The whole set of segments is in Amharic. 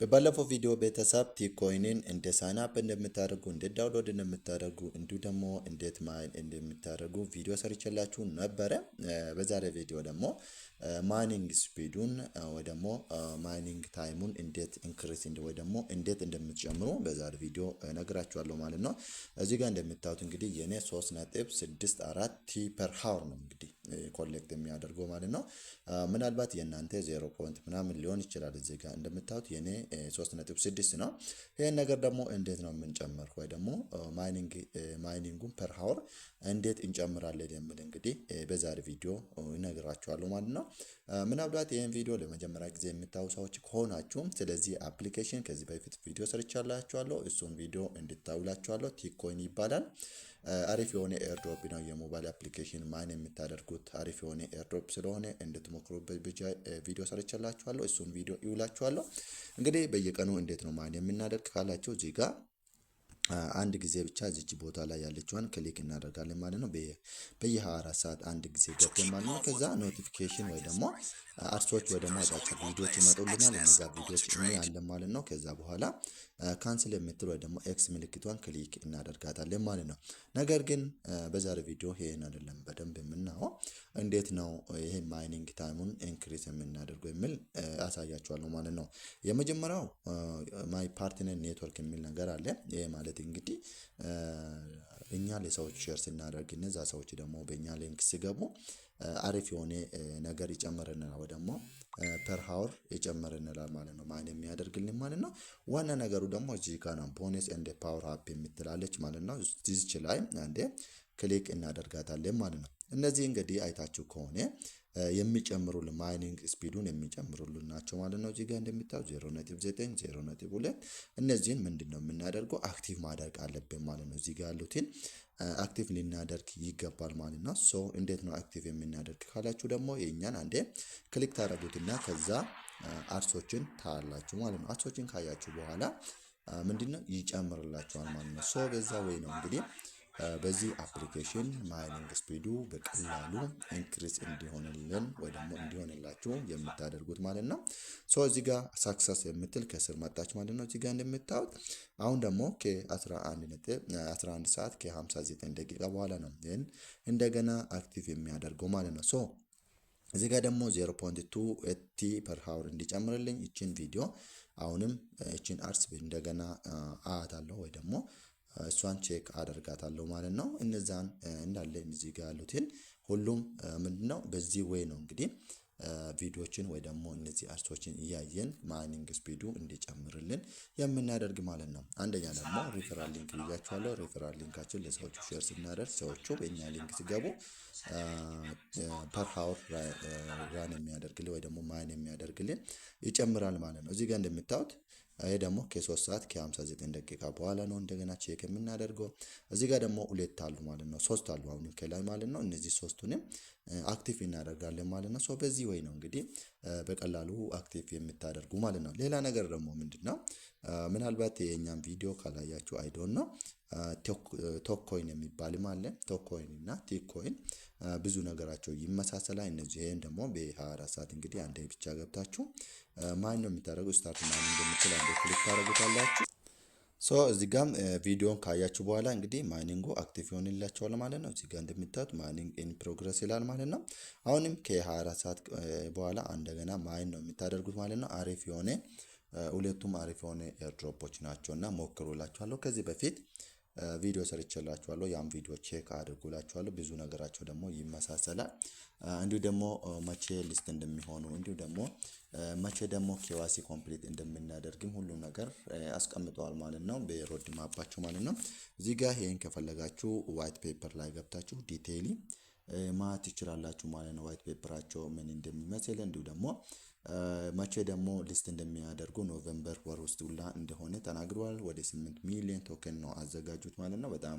በባለፈው ቪዲዮ ቤተሰብ ቲኮይንን እንደ ሳይን አፕ እንደምታደርጉ እንዴት ዳውንሎድ እንደምታደርጉ እንዲሁ ደግሞ እንዴት ማይን እንደምታደርጉ ቪዲዮ ሰርቼላችሁ ነበረ። በዛሬ ቪዲዮ ደግሞ ማይኒንግ ስፒዱን ወይ ደግሞ ማይኒንግ ታይሙን እንዴት ኢንክሪስ ወይ ደግሞ እንዴት እንደምትጨምሩ በዛሬ ቪዲዮ ነግራችኋለሁ ማለት ነው። እዚህ ጋር እንደምታዩት እንግዲህ የኔ 3.64 ቲ ፐር ሃወር ነው እንግዲህ ኮሌክት የሚያደርገው ማለት ነው። ምናልባት የእናንተ 0 ፖይንት ምናምን ሊሆን ይችላል። እዚህ ጋር እንደምታዩት የኔ 3.6 ነው። ይሄን ነገር ደግሞ እንዴት ነው የምንጨምር ወይ ደግሞ ማይኒንጉን ፐር ሃወር እንዴት እንጨምራለን የሚል እንግዲህ በዛሬ ቪዲዮ እነግራችኋለሁ ማለት ነው። ምናልባት ይሄን ቪዲዮ ለመጀመሪያ ጊዜ የምታዩ ሰዎች ከሆናችሁም ስለዚህ አፕሊኬሽን ከዚህ በፊት ቪዲዮ ሰርቻላችኋለሁ። እሱን ቪዲዮ እንድታውላችኋለሁ። ቲኮይን ይባላል። አሪፍ የሆነ ኤርድሮፕ ነው። የሞባይል አፕሊኬሽን ማይን የምታደርጉት አሪፍ የሆነ ኤርድሮፕ ስለሆነ እንድትሞክሩበት ብቻ ቪዲዮ ሰርቻላችኋለሁ። እሱን ቪዲዮ ይውላችኋለሁ። እንግዲህ በየቀኑ እንዴት ነው ማይን የምናደርግ ካላችሁ እዚህ ጋር አንድ ጊዜ ብቻ እዚች ቦታ ላይ ያለችዋን ክሊክ እናደርጋለን ማለት ነው። በየ24 ሰዓት አንድ ጊዜ ገብተን ማለት ነው። ከዛ ኖቲፊኬሽን ወይ ደግሞ አርሶች ወይ ደግሞ አጫጭር ቪዲዮዎች ይመጡልናል። እነዛ ቪዲዮዎች እናያለን ማለት ነው። ከዛ በኋላ ካንስል የምትል ወይ ደግሞ ኤክስ ምልክቷን ክሊክ እናደርጋታለን ማለት ነው። ነገር ግን በዛሬ ቪዲዮ ይሄን አይደለም በደንብ የምናየው እንዴት ነው ይሄ ማይኒንግ ታይሙን ኢንክሪዝ የምናደርገው የሚል አሳያችኋለሁ ማለት ነው። የመጀመሪያው ማይ ፓርትነር ኔትወርክ የሚል ነገር አለ። ይሄ ማለት እንግዲህ እኛ ለሰዎች ሼር ስናደርግ እነዛ ሰዎች ደግሞ በእኛ ሊንክ ሲገቡ አሪፍ የሆነ ነገር ይጨምርልናል ወይ ደግሞ ፐር ሃወር ይጨምርልናል ማለት ነው። ማን የሚያደርግልን ማለት ነው። ዋና ነገሩ ደግሞ እዚህ ጋር ነው ቦነስ ኤንድ ፓወር አፕ የምትላለች ማለት ነው። እዚች ላይ አንዴ ክሊክ እናደርጋታለን ማለት ነው። እነዚህ እንግዲህ አይታችሁ ከሆነ የሚጨምሩልን ማይኒንግ ስፒዱን የሚጨምሩልን ናቸው ማለት ነው። እዚህ ጋር እንደምታዩ 0.9 0.2 እነዚህን ምንድነው የምናደርገው አክቲቭ ማድረግ አለብን ማለት ነው። እዚህ ጋር ያሉትን አክቲቭ ልናደርግ ይገባል ማለት ነው። ሶ እንዴት ነው አክቲቭ የምናደርግ ካላችሁ ደግሞ የኛን አንዴ ክሊክ ታደርጉትና ከዛ አርሶችን ታያላችሁ ማለት ነው። አርሶችን ካያችሁ በኋላ ምንድነው ይጨምርላችኋል ማለት ነው። ሶ በዛ ወይ ነው እንግዲህ በዚህ አፕሊኬሽን ማይኒንግ ስፒዱ በቀላሉ ኢንክሪዝ እንዲሆንልን ወይ ደግሞ እንዲሆንላችሁ የምታደርጉት ማለት ነው። ሶ እዚህ ጋር ሳክሰስ የምትል ከስር መጣች ማለት ነው። እዚህ ጋር እንደምታዩት አሁን ደግሞ ከ11 ሰዓት ከ59 ደቂቃ በኋላ ነው ይሄን እንደገና አክቲቭ የሚያደርገው ማለት ነው። ሶ እዚህ ጋር ደግሞ 0.2 ቲ ፐር ሃወር እንዲጨምርልኝ እቺን ቪዲዮ አሁንም እቺን አርስ እንደገና አያታለሁ ወይ ደግሞ እሷን ቼክ አደርጋታለሁ ማለት ነው። እነዛን እንዳለ እዚህ ጋር ያሉትን ሁሉም ምንድነው በዚህ ወይ ነው እንግዲህ ቪዲዮችን ወይ ደግሞ እነዚህ አርሶችን እያየን ማይኒንግ ስፒዱ እንዲጨምርልን የምናደርግ ማለት ነው። አንደኛ ደግሞ ሪፈራል ሊንክ ብያችኋለሁ። ሪፈራል ሊንካችን ለሰዎቹ ሼር ስናደርግ ሰዎቹ በእኛ ሊንክ ሲገቡ ፐር ሃወር ራን የሚያደርግልን ወይ ደግሞ ማይን የሚያደርግልን ይጨምራል ማለት ነው። እዚህ ጋር እንደምታዩት ይሄ ደግሞ ከ3 ሰዓት ከ59 ደቂቃ በኋላ ነው እንደገና ቼክ የምናደርገው። እዚህ ጋር ደግሞ ሁለት አሉ ማለት ነው። 3 አሉ አሁን ከላይ ማለት ነው። እነዚህ ሶስቱንም አክቲቭ እናደርጋለን ማለት ነው። ሶ በዚህ ወይ ነው እንግዲህ በቀላሉ አክቲቭ የምታደርጉ ማለት ነው። ሌላ ነገር ደግሞ ምንድነው ምናልባት የኛን ቪዲዮ ካላያችሁ አይዶን ነው ቶኮይን የሚባልም አለ። ቶኮይን እና ቲኮይን ብዙ ነገራቸው ይመሳሰላል። እነዚህ ይሄን ደግሞ በ24 ሰዓት እንግዲህ አንዴ ብቻ ገብታችሁ ማን ነው የምታደርጉት ስታርት ማይኒንግ እንደምትል አንዴ ክሊክ ታደርጉታላችሁ። ሶ እዚህ ጋም ቪዲዮን ካያችሁ በኋላ እንግዲህ ማይኒንጉ አክቲቭ ይሆንላችኋል ማለት ነው። እዚህ ጋር እንደምታዩት ማይኒንግ ኢን ፕሮግረስ ይላል ማለት ነው። አሁንም ከ24 ሰዓት በኋላ እንደገና ማይን ነው የምታደርጉት ማለት ነው። አሪፍ የሆነ ሁለቱም አሪፍ የሆነ ኤርድሮፖች ናቸውና ሞክሩላችኋለሁ። ከዚህ በፊት ቪዲዮ ሰርቼላችኋለሁ። ያን ቪዲዮ ቼክ አድርጉላችኋለሁ። ብዙ ነገራቸው ደግሞ ይመሳሰላል። እንዲሁ ደግሞ መቼ ሊስት እንደሚሆኑ እንዲሁ ደግሞ መቼ ደግሞ ኬዋሲ ኮምፕሊት እንደምናደርግም ሁሉ ነገር አስቀምጠዋል ማለት ነው። በሮድ ማፓቸው ማለት ነው። እዚህ ጋር ይሄን ከፈለጋችሁ ዋይት ፔፐር ላይ ገብታችሁ ዲቴይሊ ማየት ትችላላችሁ ማለት ነው። ዋይት ፔፐራቸው ምን እንደሚመስል እንዲሁ ደግሞ መቼ ደግሞ ሊስት እንደሚያደርጉ ኖቬምበር ወር ውስጥ ሁላ እንደሆነ ተናግረዋል። ወደ 8 ሚሊዮን ቶከን ነው አዘጋጁት ማለት ነው። በጣም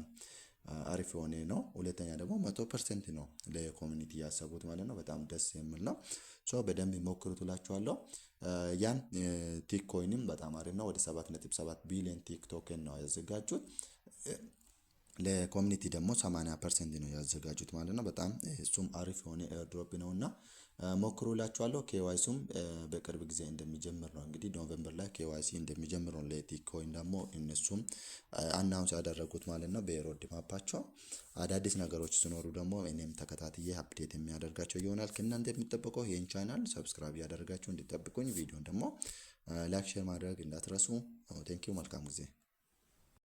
አሪፍ የሆነ ነው። ሁለተኛ ደግሞ 100% ነው ለኮሚኒቲ ያሰቡት ማለት ነው። በጣም ደስ የሚል ነው። ሶ በደንብ ሞክሩት እላችኋለሁ። ያን ቲክ ኮይንም በጣም አሪፍ ነው። ወደ 7.7 ቢሊዮን ቲክ ቶከን ነው ያዘጋጁት። ለኮሚኒቲ ደግሞ 80% ነው ያዘጋጁት ማለት ነው። በጣም እሱም አሪፍ የሆነ ኤርድሮፕ ነውና ሞክሩላችኋለሁ። ኬዋይሱም በቅርብ ጊዜ እንደሚጀምር ነው እንግዲህ ኖቬምበር ላይ ኬዋይሲ እንደሚጀምር ነው ለቲኮይን ደግሞ እነሱም አናውንስ ያደረጉት ማለት ነው በሮድ ማፓቸው። አዳዲስ ነገሮች ሲኖሩ ደግሞ እኔም ተከታትዬ አፕዴት የሚያደርጋቸው ይሆናል። ከእናንተ የሚጠበቀው ይህን ቻናል ሰብስክራይብ ያደረጋችሁ እንዲጠብቁኝ፣ ቪዲዮን ደግሞ ላይክ ሼር ማድረግ እንዳትረሱ። ቴንኪው። መልካም ጊዜ